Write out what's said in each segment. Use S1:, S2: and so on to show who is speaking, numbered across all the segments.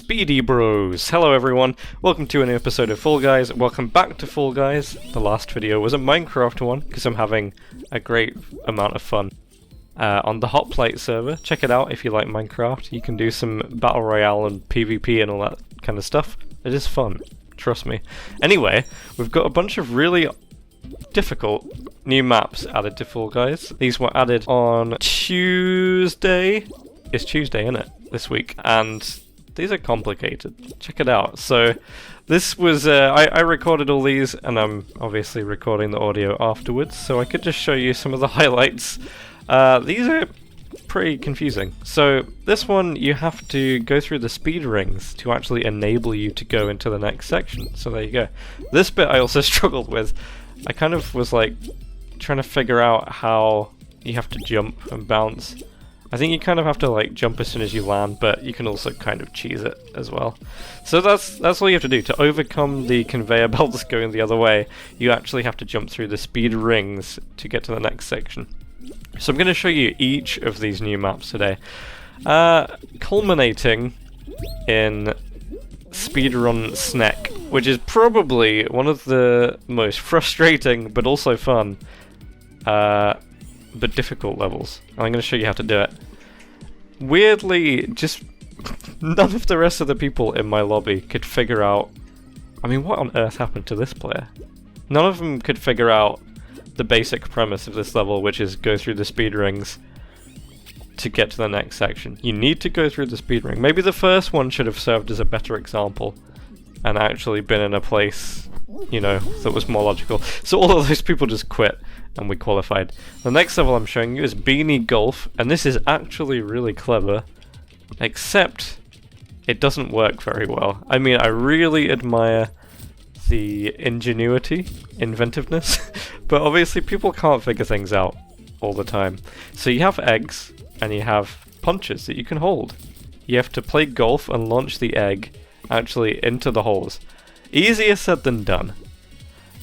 S1: Speedy Bros! Hello everyone, welcome to a new episode of Fall Guys, welcome back to Fall Guys. The last video was a Minecraft one, because I'm having a great amount of fun on the Hot Plate server. Check it out if you like Minecraft. You can do some Battle Royale and PvP and all that kind of stuff. It is fun, trust me. Anyway, we've got a bunch of really difficult new maps added to Fall Guys. These were added on Tuesday. It's Tuesday, isn't it? This week. And these are complicated. Check it out. So this was, I recorded all these, and I'm obviously recording the audio afterwards, so I could just show you some of the highlights. These are pretty confusing. So this one, you have to go through the speed rings to actually enable you to go into the next section. So there you go. This bit I also struggled with. I kind of was like trying to figure out how you have to jump and bounce. I think you kind of have to like jump as soon as you land, but you can also kind of cheese it as well. So that's all you have to do. To overcome the conveyor belts going the other way, you actually have to jump through the speed rings to get to the next section. So I'm going to show you each of these new maps today, culminating in Speedrun Snek, which is probably one of the most frustrating but also fun but difficult levels. And I'm going to show you how to do it. Weirdly, just none of the rest of the people in my lobby could figure out... I mean, what on earth happened to this player? None of them could figure out the basic premise of this level, which is go through the speed rings to get to the next section. You need to go through the speed ring. Maybe the first one should have served as a better example and actually been in a place, you know, that was more logical. So all of those people just quit and we qualified. The next level I'm showing you is Beany Golf, and this is actually really clever, except it doesn't work very well. I mean, I really admire the ingenuity, inventiveness, but obviously people can't figure things out all the time. So you have eggs, and you have punches that you can hold. You have to play golf and launch the egg actually into the holes. Easier said than done.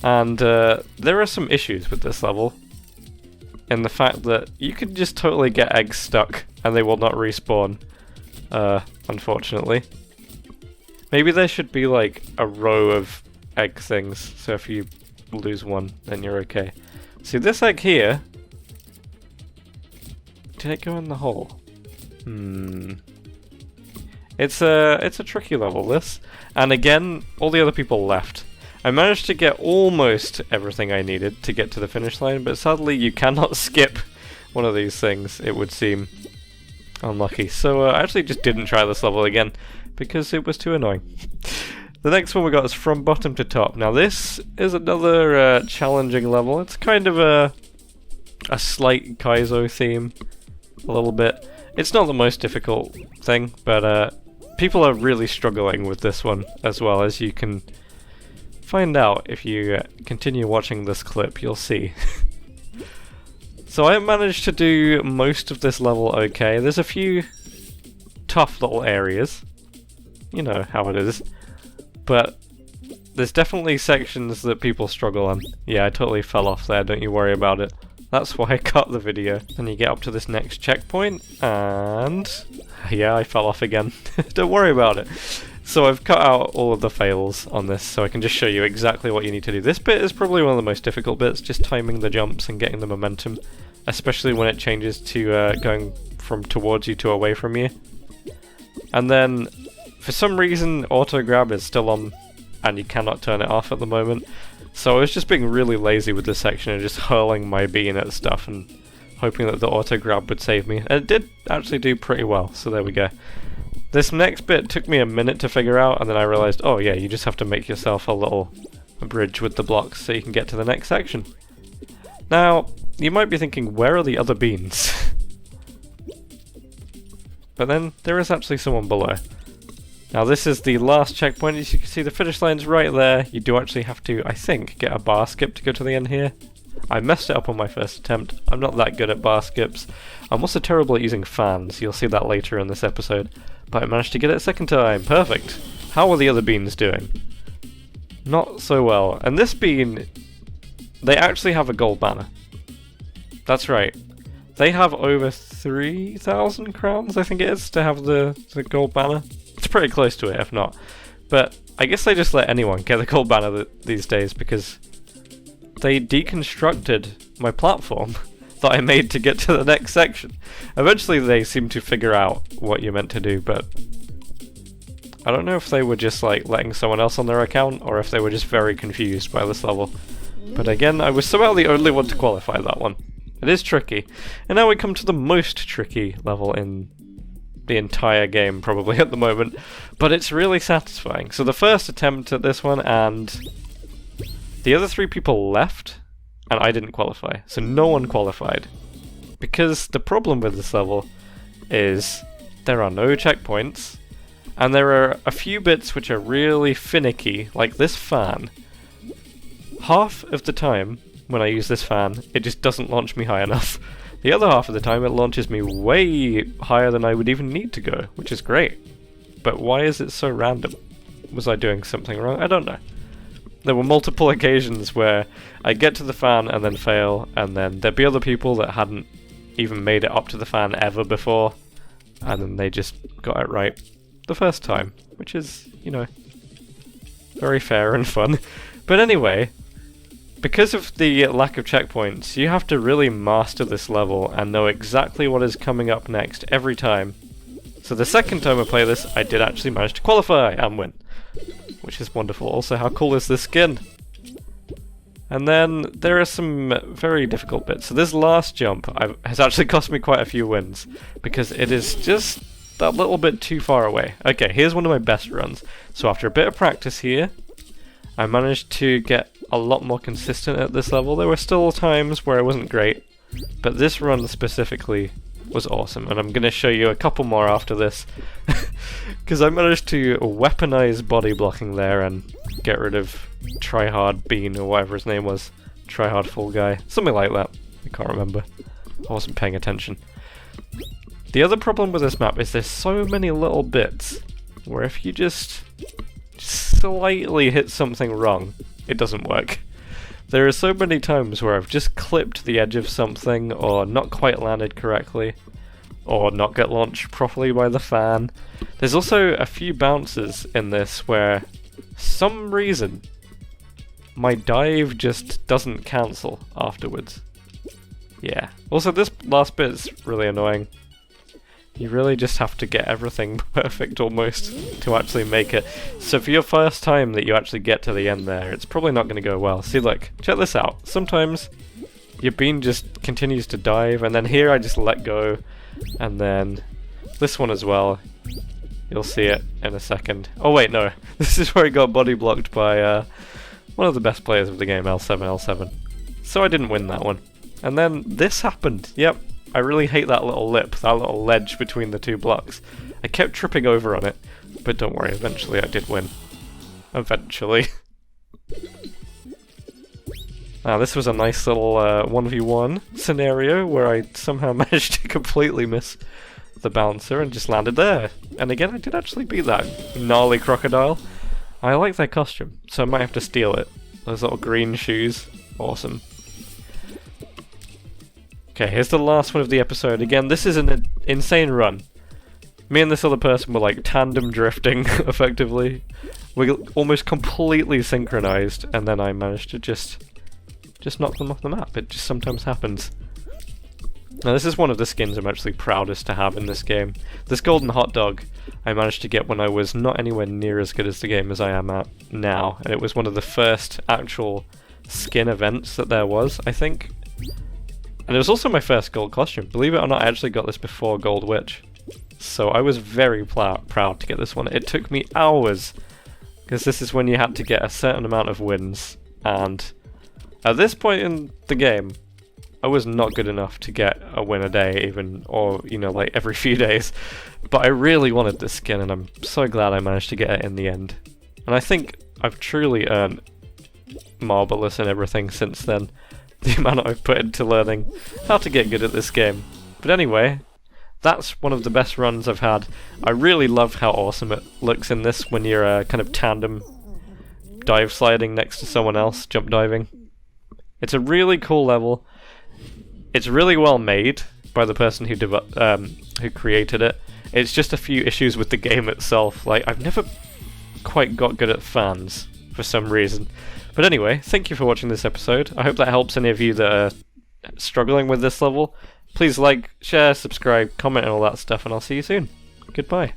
S1: And there are some issues with this level, in the fact that you can just totally get eggs stuck and they will not respawn, unfortunately. Maybe there should be like a row of egg things, so if you lose one, then you're okay. See, this egg here... Did it go in the hole? It's a tricky level, this. And again, all the other people left. I managed to get almost everything I needed to get to the finish line, but sadly you cannot skip one of these things, it would seem. Unlucky. So I actually just didn't try this level again, because it was too annoying. The next one we got is From Bottom to Top. Now this is another challenging level. It's kind of a slight Kaizo theme, a little bit. It's not the most difficult thing, but people are really struggling with this one as well, as you can find out if you continue watching this clip. You'll see. So I managed to do most of this level okay. There's a few tough little areas. You know how it is. But there's definitely sections that people struggle on. Yeah, I totally fell off there, don't you worry about it. That's why I cut the video. Then you get up to this next checkpoint, and... yeah, I fell off again. Don't worry about it. So I've cut out all of the fails on this, so I can just show you exactly what you need to do. This bit is probably one of the most difficult bits, just timing the jumps and getting the momentum. Especially when it changes to going from towards you to away from you. And then... for some reason, auto grab is still on, and you cannot turn it off at the moment. So I was just being really lazy with this section and just hurling my bean at stuff and hoping that the auto grab would save me. And it did actually do pretty well, so there we go. This next bit took me a minute to figure out, and then I realized, oh yeah, you just have to make yourself a little bridge with the blocks so you can get to the next section. Now, you might be thinking, where are the other beans? But then, there is actually someone below. Now this is the last checkpoint. As you can see, the finish line's right there. You do actually have to, I think, get a bar skip to go to the end here. I messed it up on my first attempt. I'm not that good at bar skips. I'm also terrible at using fans. You'll see that later in this episode. But I managed to get it a second time. Perfect. How are the other beans doing? Not so well. And this bean, they actually have a gold banner. That's right. They have over 3,000 crowns, I think it is, to have the gold banner. It's pretty close to it, if not. But I guess they just let anyone get the gold banner these days because they deconstructed my platform that I made to get to the next section. Eventually they seem to figure out what you're meant to do, but I don't know if they were just like letting someone else on their account or if they were just very confused by this level. But again, I was somehow the only one to qualify that one. It is tricky. And now we come to the most tricky level in the entire game probably at the moment, but it's really satisfying. So the first attempt at this one, and the other 3 people left, and I didn't qualify. So no one qualified. Because the problem with this level is there are no checkpoints, and there are a few bits which are really finicky, like this fan. Half of the time when I use this fan, it just doesn't launch me high enough. The other half of the time it launches me way higher than I would even need to go, which is great. But why is it so random? Was I doing something wrong? I don't know. There were multiple occasions where I'd get to the fan and then fail, and then there'd be other people that hadn't even made it up to the fan ever before, and then they just got it right the first time, which is, you know, very fair and fun. But anyway, because of the lack of checkpoints, you have to really master this level and know exactly what is coming up next every time. So the second time I play this, I did actually manage to qualify and win, which is wonderful. Also, how cool is this skin? And then there are some very difficult bits. So this last jump has actually cost me quite a few wins, because it is just that little bit too far away. Okay, here's one of my best runs. So after a bit of practice here, I managed to get a lot more consistent at this level. There were still times where I wasn't great, but this run specifically was awesome, and I'm going to show you a couple more after this, because I managed to weaponize body blocking there and get rid of Tryhard Bean, or whatever his name was. Tryhard Full Guy, something like that. I can't remember. I wasn't paying attention. The other problem with this map is there's so many little bits where if you just slightly hit something wrong, it doesn't work. There are so many times where I've just clipped the edge of something, or not quite landed correctly, or not get launched properly by the fan. There's also a few bounces in this where, some reason, my dive just doesn't cancel afterwards. Yeah. Also, this last bit is really annoying. You really just have to get everything perfect almost to actually make it. So for your first time that you actually get to the end there, it's probably not going to go well. See, look, check this out. Sometimes your bean just continues to dive, and then here I just let go, and then this one as well. You'll see it in a second. Oh wait, no. This is where I got body blocked by one of the best players of the game, L7. So I didn't win that one. And then this happened. Yep. I really hate that little lip, that little ledge between the two blocks. I kept tripping over on it, but don't worry, eventually I did win. Eventually. Now this was a nice little 1v1 scenario where I somehow managed to completely miss the bouncer and just landed there. And again, I did actually beat that gnarly crocodile. I like their costume, so I might have to steal it. Those little green shoes, awesome. Okay, here's the last one of the episode. Again, this is an insane run. Me and this other person were like tandem drifting, effectively. We almost completely synchronized, and then I managed to just knock them off the map. It just sometimes happens. Now this is one of the skins I'm actually proudest to have in this game. This golden hot dog I managed to get when I was not anywhere near as good as the game as I am at now, and it was one of the first actual skin events that there was, I think. And it was also my first gold costume. Believe it or not, I actually got this before Gold Witch. So I was very proud to get this one. It took me hours, because this is when you had to get a certain amount of wins. And at this point in the game, I was not good enough to get a win a day even, or, you know, like every few days. But I really wanted this skin, and I'm so glad I managed to get it in the end. And I think I've truly earned Marvelous and everything since then. The amount I've put into learning how to get good at this game. But anyway, that's one of the best runs I've had. I really love how awesome it looks in this when you're kind of tandem dive sliding next to someone else, jump diving. It's a really cool level. It's really well made by the person who created it. It's just a few issues with the game itself. Like, I've never quite got good at fans for some reason. But anyway, thank you for watching this episode. I hope that helps any of you that are struggling with this level. Please like, share, subscribe, comment and all that stuff, and I'll see you soon. Goodbye.